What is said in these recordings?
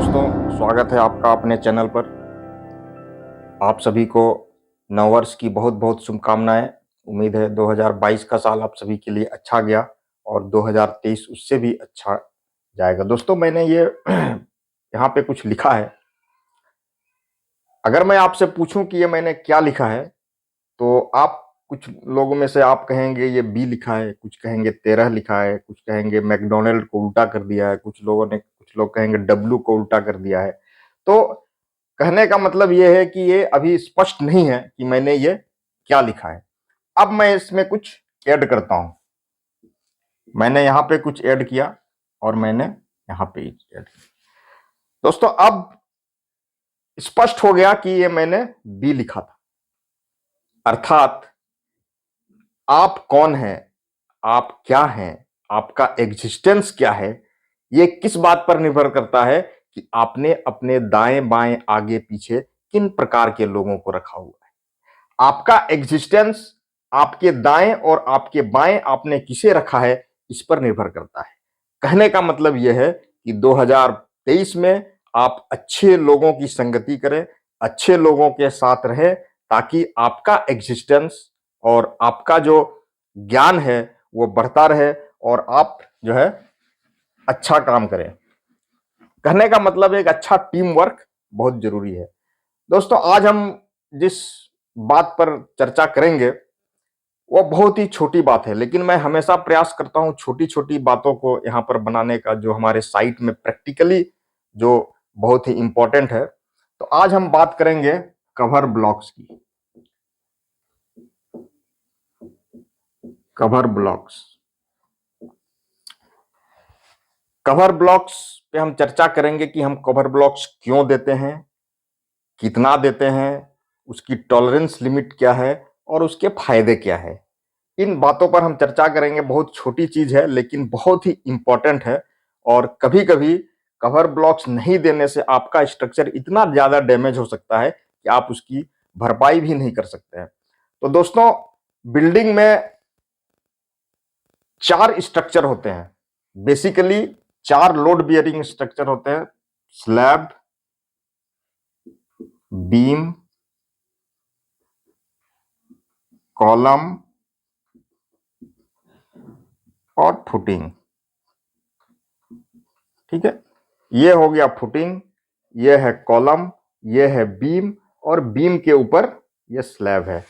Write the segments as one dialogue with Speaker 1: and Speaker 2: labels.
Speaker 1: दोस्तों, स्वागत है आपका अपने चैनल पर। आप सभी को नववर्ष की बहुत बहुत शुभकामनाएं। उम्मीद है 2022 का साल आप सभी के लिए अच्छा गया और 2023 उससे भी अच्छा जाएगा। दोस्तों, मैंने ये यहाँ पे कुछ लिखा है। अगर मैं आपसे पूछूं कि ये मैंने क्या लिखा है, तो आप कुछ लोगों में से आप कहेंगे ये बी लिखा है, कुछ कहेंगे 13 लिखा है, कुछ कहेंगे मैकडोनल्ड को उल्टा कर दिया है, कुछ लोग कहेंगे डब्लू को उल्टा कर दिया है। तो कहने का मतलब ये है कि ये अभी स्पष्ट नहीं है कि मैंने ये क्या लिखा है। अब मैं इसमें कुछ ऐड करता हूं। मैंने यहां पे कुछ ऐड किया और मैंने यहां पे ऐड किया। दोस्तों, अब स्पष्ट हो गया कि ये मैंने बी लिखा था। अर्थात आप कौन हैं, आप क्या हैं, आपका एग्जिस्टेंस क्या है, ये किस बात पर निर्भर करता है कि आपने अपने दाएं बाएं आगे पीछे किन प्रकार के लोगों को रखा हुआ है। आपका एग्जिस्टेंस, आपके दाएं और आपके बाएं आपने किसे रखा है, इस पर निर्भर करता है। कहने का मतलब यह है कि 2023 में आप अच्छे लोगों की संगति करें, अच्छे लोगों के साथ रहें, ताकि आपका एग्जिस्टेंस और आपका जो ज्ञान है वो बढ़ता रहे और आप जो है अच्छा काम करें। कहने का मतलब एक अच्छा टीम वर्क बहुत जरूरी है। दोस्तों, आज हम जिस बात पर चर्चा करेंगे वो बहुत ही छोटी बात है, लेकिन मैं हमेशा प्रयास करता हूं छोटी छोटी बातों को यहां पर बनाने का, जो हमारे साइट में प्रैक्टिकली जो बहुत ही इंपॉर्टेंट है। तो आज हम बात करेंगे कवर ब्लॉक्स की। कवर ब्लॉक्स कवर ब्लॉक्स पे हम चर्चा करेंगे कि हम कवर ब्लॉक्स क्यों देते हैं, कितना देते हैं, उसकी टॉलरेंस लिमिट क्या है और उसके फायदे क्या है। इन बातों पर हम चर्चा करेंगे। बहुत छोटी चीज है लेकिन बहुत ही इंपॉर्टेंट है। और कभी कभी कवर ब्लॉक्स नहीं देने से आपका स्ट्रक्चर इतना ज्यादा डैमेज हो सकता है कि आप उसकी भरपाई भी नहीं कर सकते हैं। तो दोस्तों, बिल्डिंग में 4 स्ट्रक्चर होते हैं। बेसिकली 4 लोड बियरिंग स्ट्रक्चर होते हैं: स्लैब, बीम, कॉलम और फुटिंग। ठीक है, ये हो गया फुटिंग, ये है कॉलम, ये है बीम और बीम के ऊपर ये स्लैब है।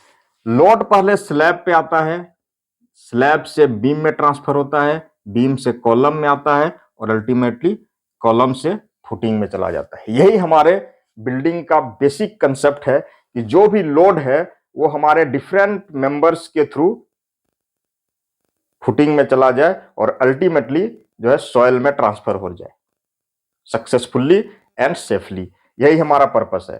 Speaker 1: लोड पहले स्लैब पे आता है, स्लैब से बीम में ट्रांसफर होता है, बीम से कॉलम में आता है और अल्टीमेटली कॉलम से फुटिंग में चला जाता है। यही हमारे बिल्डिंग का बेसिक कंसेप्ट है कि जो भी लोड है वो हमारे डिफरेंट मेंबर्स के थ्रू फुटिंग में चला जाए और अल्टीमेटली जो है सॉइल में ट्रांसफर हो जाए सक्सेसफुली एंड सेफली। यही हमारा पर्पस है।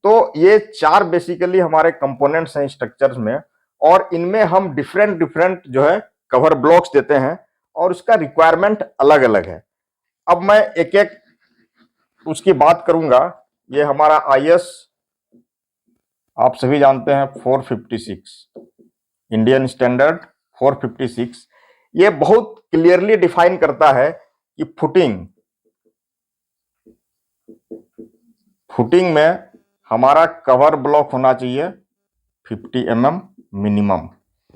Speaker 1: तो ये 4 बेसिकली हमारे कंपोनेंट्स हैं स्ट्रक्चर्स में, और इनमें हम डिफरेंट डिफरेंट जो है कवर ब्लॉक्स देते हैं और उसका रिक्वायरमेंट अलग अलग है। अब मैं एक एक उसकी बात करूंगा। ये हमारा आईएस आप सभी जानते हैं 456, इंडियन स्टैंडर्ड 456। ये बहुत क्लियरली डिफाइन करता है कि फुटिंग में हमारा कवर ब्लॉक होना चाहिए 50 mm मिनिमम।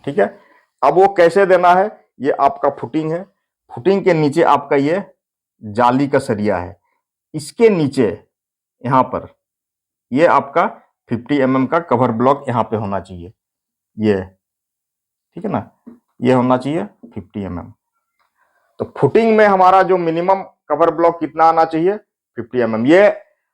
Speaker 1: ठीक है, अब वो कैसे देना है, ये आपका फुटिंग है। फुटिंग के नीचे आपका ये जाली का सरिया है, इसके नीचे यहां पर ये आपका 50 mm का कवर ब्लॉक यहां पे होना चाहिए। ये ठीक है ना, ये होना चाहिए 50 mm। तो फुटिंग में हमारा जो मिनिमम कवर ब्लॉक कितना आना चाहिए, 50 mm। ये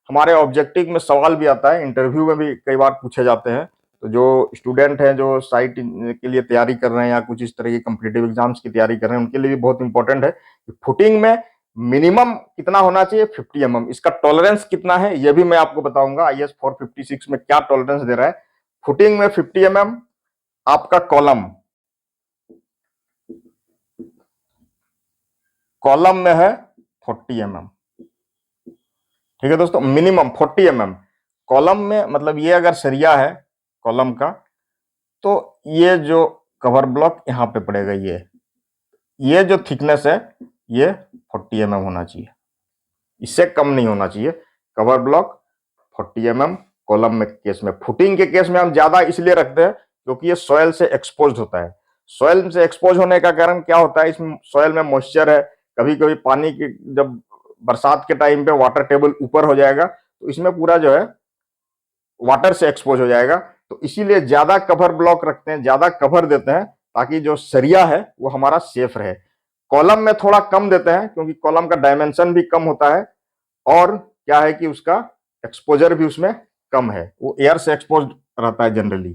Speaker 1: हमारे ऑब्जेक्टिव में सवाल भी आता है, इंटरव्यू में भी कई बार पूछे जाते हैं। तो जो स्टूडेंट हैं जो साइट के लिए तैयारी कर रहे हैं या कुछ इस तरह की कॉम्पिटिटिव एग्जाम्स की तैयारी कर रहे हैं, उनके लिए भी बहुत इंपॉर्टेंट है कि फुटिंग में मिनिमम कितना होना चाहिए, 50 mm। इसका टॉलरेंस कितना है ये भी मैं आपको बताऊंगा आईएस 456 में क्या टॉलरेंस दे रहा है। फुटिंग में 50 mm, आपका कॉलम में है 40 mm। ठीक है दोस्तों, मिनिमम 40 mm कॉलम में, मतलब ये अगर सरिया है कॉलम का, तो ये जो कवर ब्लॉक यहां पे पड़ेगा, ये जो थिकनेस है ये 40 mm होना चाहिए। इससे कम नहीं होना चाहिए। Cover block 40 mm। कॉलम में केस में, फुटिंग के केस में हम ज्यादा इसलिए रखते हैं क्योंकि ये सॉइल से एक्सपोज होता है। सॉइल से एक्सपोज होने का कारण क्या होता है, इसमें सॉइल में मॉइस्चर है, कभी कभी पानी की जब बरसात के टाइम पे वाटर टेबल ऊपर हो जाएगा तो इसमें पूरा जो है वाटर से एक्सपोज हो जाएगा। तो इसीलिए ज्यादा कवर ब्लॉक रखते हैं, ज्यादा कवर देते हैं ताकि जो सरिया है वो हमारा सेफ रहे। कॉलम में थोड़ा कम देते हैं क्योंकि कॉलम का डायमेंशन भी कम होता है और क्या है कि उसका एक्सपोजर भी उसमें कम है, वो एयर से एक्सपोज रहता है जनरली।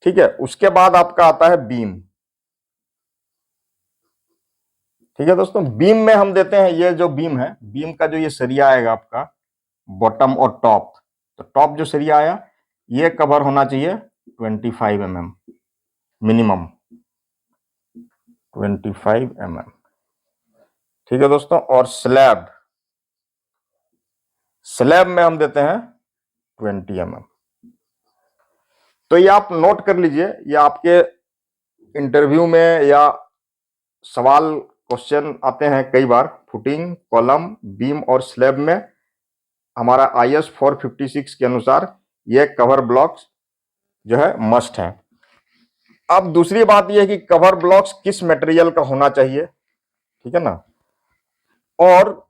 Speaker 1: ठीक है, उसके बाद आपका आता है बीम। ठीक है दोस्तों, बीम में हम देते हैं, ये जो बीम है, बीम का जो ये सरिया आएगा आपका बॉटम और टॉप, तो टॉप जो सरिया आया ये कवर होना चाहिए 25 mm मिनिमम, 25 mm। ठीक है दोस्तों, और स्लैब, स्लैब में हम देते हैं 20 mm। तो ये आप नोट कर लीजिए, ये आपके इंटरव्यू में या सवाल क्वेश्चन आते हैं कई बार। फुटिंग, कॉलम, बीम और स्लैब में हमारा IS 456 के अनुसार ये कवर ब्लॉक्स जो है मस्ट है। अब दूसरी बात यह है कि कवर ब्लॉक्स किस मटेरियल का होना चाहिए, ठीक है ना, और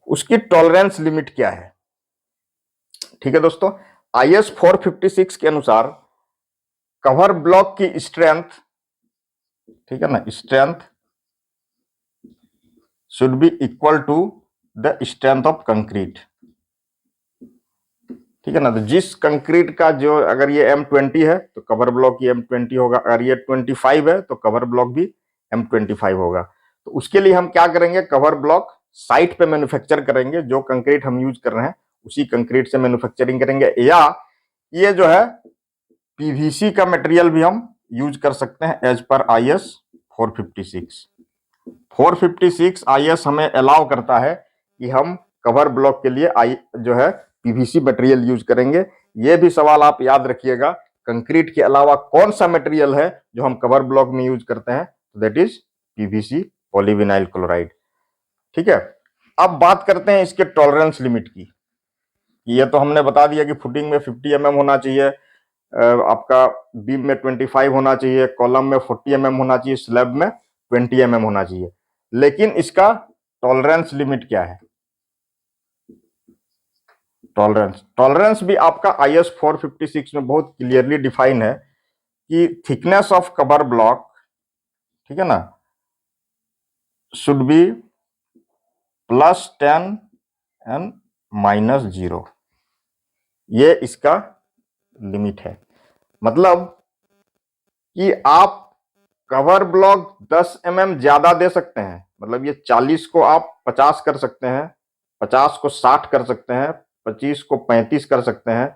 Speaker 1: उसकी टॉलरेंस लिमिट क्या है। ठीक है दोस्तों, IS 456 के अनुसार कवर ब्लॉक की स्ट्रेंथ, ठीक है ना, strength should be equal to the strength of concrete. ठीक है ना, तो जिस कंक्रीट का जो, अगर ये M20 है तो कवर ब्लॉक ये M20 होगा, अगर ये 25 है तो कवर ब्लॉक भी M25 होगा। तो उसके लिए हम क्या करेंगे, कवर ब्लॉक साइट पे मैन्युफैक्चर करेंगे, जो कंक्रीट हम यूज कर रहे हैं उसी कंक्रीट से मैन्युफैक्चरिंग करेंगे, या ये जो है PVC का मटेरियल भी हम यूज कर सकते हैं एज पर IS 456। 456 IS हमें अलाउ करता है कि हम कवर ब्लॉक के लिए जो है PVC मटेरियल यूज करेंगे। ये भी सवाल आप याद रखिएगा, कंक्रीट के अलावा कौन सा मटेरियल है जो हम कवर ब्लॉक में यूज करते हैं, that is PVC, polyvinyl chloride. ठीक है, अब बात करते हैं इसके टॉलरेंस लिमिट की। ये तो हमने बता दिया कि फुटिंग में 50 mm होना चाहिए, आपका बीम में 25 होना चाहिए, कॉलम में 40 mm होना चाहिए, स्लैब में 20 mm होना चाहिए। लेकिन इसका टॉलरेंस लिमिट क्या है, टॉलरेंस भी आपका IS 456 में बहुत क्लियरली डिफाइन है कि थिकनेस ऑफ कवर ब्लॉक, ठीक है ना, शुड बी +10 एंड -0। ये इसका लिमिट है। मतलब कि आप कवर ब्लॉक 10 mm ज्यादा दे सकते हैं, मतलब ये 40 को आप 50 कर सकते हैं, 50 को 60 कर सकते हैं, 25 को 35 कर सकते हैं,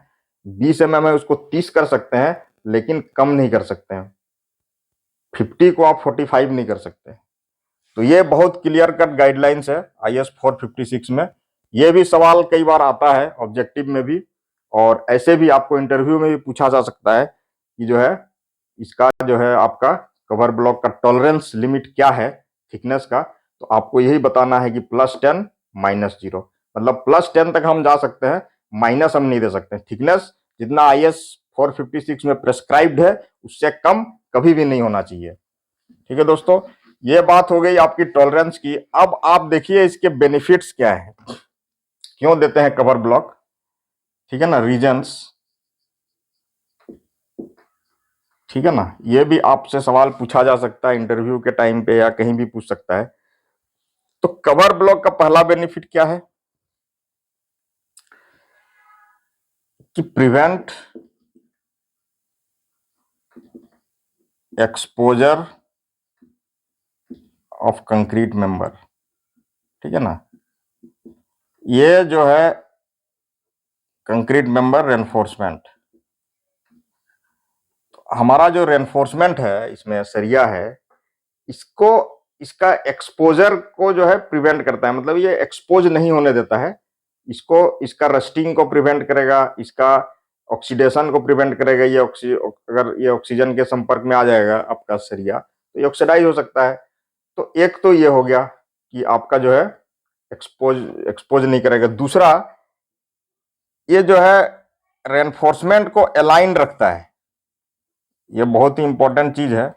Speaker 1: 20 mm है उसको 30 कर सकते हैं, लेकिन कम नहीं कर सकते हैं। 50 को आप 45 नहीं कर सकते। तो ये बहुत क्लियर कट गाइडलाइंस है IS 456 में। ये भी सवाल कई बार आता है ऑब्जेक्टिव में भी, और ऐसे भी आपको इंटरव्यू में भी पूछा जा सकता है कि जो है इसका जो है आपका कवर ब्लॉक का टॉलरेंस लिमिट क्या है थिकनेस का। तो आपको यही बताना है कि +10 -0, मतलब +10 तक हम जा सकते हैं, माइनस हम नहीं दे सकते। थिकनेस जितना IS 456 में प्रेस्क्राइब्ड है उससे कम कभी भी नहीं होना चाहिए। ठीक है दोस्तों, ये बात हो गई आपकी टॉलरेंस की। अब आप देखिए इसके बेनिफिट्स क्या है, क्यों देते हैं कवर ब्लॉक, ठीक है ना, रीजंस, ठीक है ना, ये भी आपसे सवाल पूछा जा सकता है इंटरव्यू के टाइम पे या कहीं भी पूछ सकता है। तो कवर ब्लॉक का पहला बेनिफिट क्या है कि prevent exposure of concrete member. ठीक है ना, ये जो है कंक्रीट मेंबर रेनफोर्समेंट, हमारा जो रेनफोर्समेंट है इसमें सरिया है, इसको, इसका एक्सपोजर को जो है प्रिवेंट करता है, मतलब ये एक्सपोज नहीं होने देता है इसको, इसका रस्टिंग को प्रिवेंट करेगा, इसका ऑक्सीडेशन को प्रिवेंट करेगा। ये अगर ये ऑक्सीजन के संपर्क में आ जाएगा आपका सरिया तो ये ऑक्सीडाइज हो सकता है। तो एक तो ये हो गया कि आपका जो है एक्सपोज नहीं करेगा। दूसरा, ये जो है रेनफोर्समेंट को अलाइन रखता है, ये बहुत ही इंपॉर्टेंट चीज है।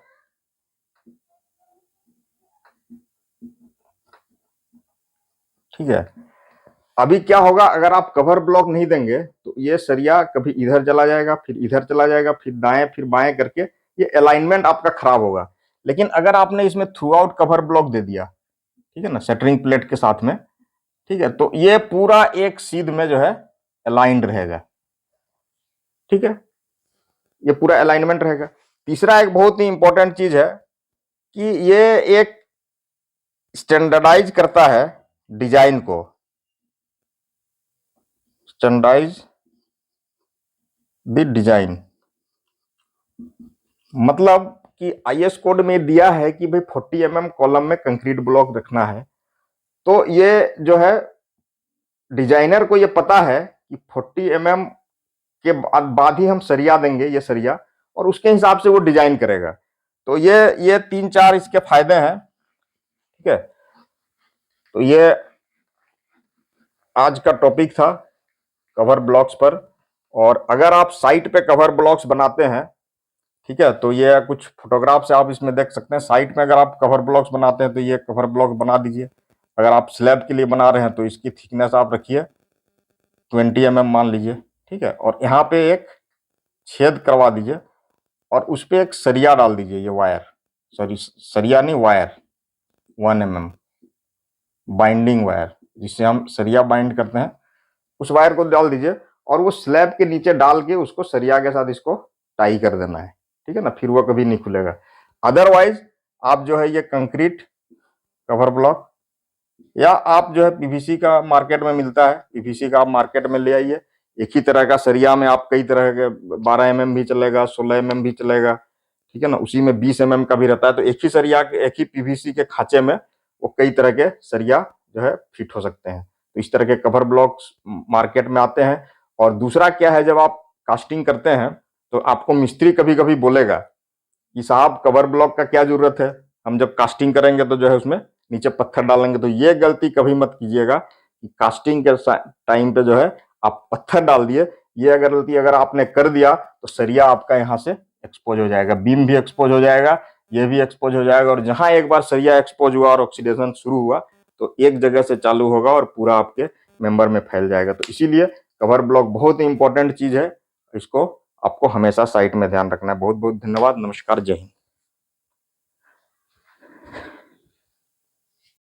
Speaker 1: ठीक है, अभी क्या होगा अगर आप कवर ब्लॉक नहीं देंगे तो ये सरिया कभी इधर चला जाएगा, फिर इधर चला जाएगा, फिर दाएं फिर बाएं करके ये अलाइनमेंट आपका खराब होगा। लेकिन अगर आपने इसमें थ्रू आउट कवर ब्लॉक दे दिया, ठीक है ना, शटरिंग प्लेट के साथ में, ठीक है, तो ये पूरा एक सीध में जो है अलाइंड रहेगा। ठीक है, ये पूरा अलाइनमेंट रहेगा। तीसरा एक बहुत ही इंपॉर्टेंट चीज है कि ये एक स्टैंडर्डाइज करता है डिजाइन को, स्टैंडर्डाइज द डिजाइन, मतलब कि आईएस कोड में दिया है कि भाई 40 mm कॉलम में कंक्रीट ब्लॉक रखना है, तो ये जो है डिजाइनर को ये पता है कि 40 mm के बाद ही हम सरिया देंगे, ये सरिया, और उसके हिसाब से वो डिजाइन करेगा। तो ये 3-4 इसके फायदे हैं। ठीक है, तो ये आज का टॉपिक था कवर ब्लॉक्स पर। और अगर आप साइट पे कवर ब्लॉक्स बनाते हैं, ठीक है, तो ये कुछ फोटोग्राफ से आप इसमें देख सकते हैं। साइट में अगर आप कवर ब्लॉक्स बनाते हैं तो ये कवर ब्लॉक बना दीजिए। अगर आप स्लैब के लिए बना रहे हैं तो इसकी थिकनेस आप रखिए 20 mm मान लीजिए। ठीक है, और यहाँ पे एक छेद करवा दीजिए और उस पर एक सरिया डाल दीजिए, ये वायर, सॉरी सरिया नहीं वायर, 1 mm बाइंडिंग वायर, जिससे हम सरिया बाइंड करते हैं, उस वायर को डाल दीजिए और वो स्लैब के नीचे डाल के उसको सरिया के साथ इसको टाई कर देना है। ठीक है ना, फिर वो कभी नहीं खुलेगा। अदरवाइज आप जो है ये कंक्रीट कवर ब्लॉक, या आप जो है पीवीसी का मार्केट में मिलता है, पीवीसी का आप मार्केट में ले आइए। एक ही तरह का सरिया में आप कई तरह के 12 mm भी चलेगा, 16 mm भी चलेगा। ठीक है ना, उसी में 20 mm का भी रहता है। तो एक ही सरिया, एक ही पीवीसी के खांचे में वो कई तरह के सरिया जो है फिट हो सकते हैं। तो इस तरह के कवर ब्लॉक्स मार्केट में आते हैं। और दूसरा क्या है, जब आप कास्टिंग करते हैं तो आपको मिस्त्री कभी कभी बोलेगा कि साहब कवर ब्लॉक का क्या जरूरत है, हम जब कास्टिंग करेंगे तो जो है उसमें नीचे पत्थर डालेंगे। तो ये गलती कभी मत कीजिएगा कि कास्टिंग के टाइम पे जो है आप पत्थर डाल दिए। ये गलती अगर आपने कर दिया तो सरिया आपका यहाँ से एक्सपोज हो जाएगा, बीम भी एक्सपोज हो जाएगा, ये भी एक्सपोज हो जाएगा। और जहां एक बार सरिया एक्सपोज हुआ और ऑक्सीडेशन शुरू हुआ तो एक जगह से चालू होगा और पूरा आपके मेंबर में फैल जाएगा। तो इसीलिए कवर ब्लॉक बहुत ही इंपॉर्टेंट चीज है, इसको आपको हमेशा साइट में ध्यान रखना है। बहुत बहुत धन्यवाद, नमस्कार, जय हिंद।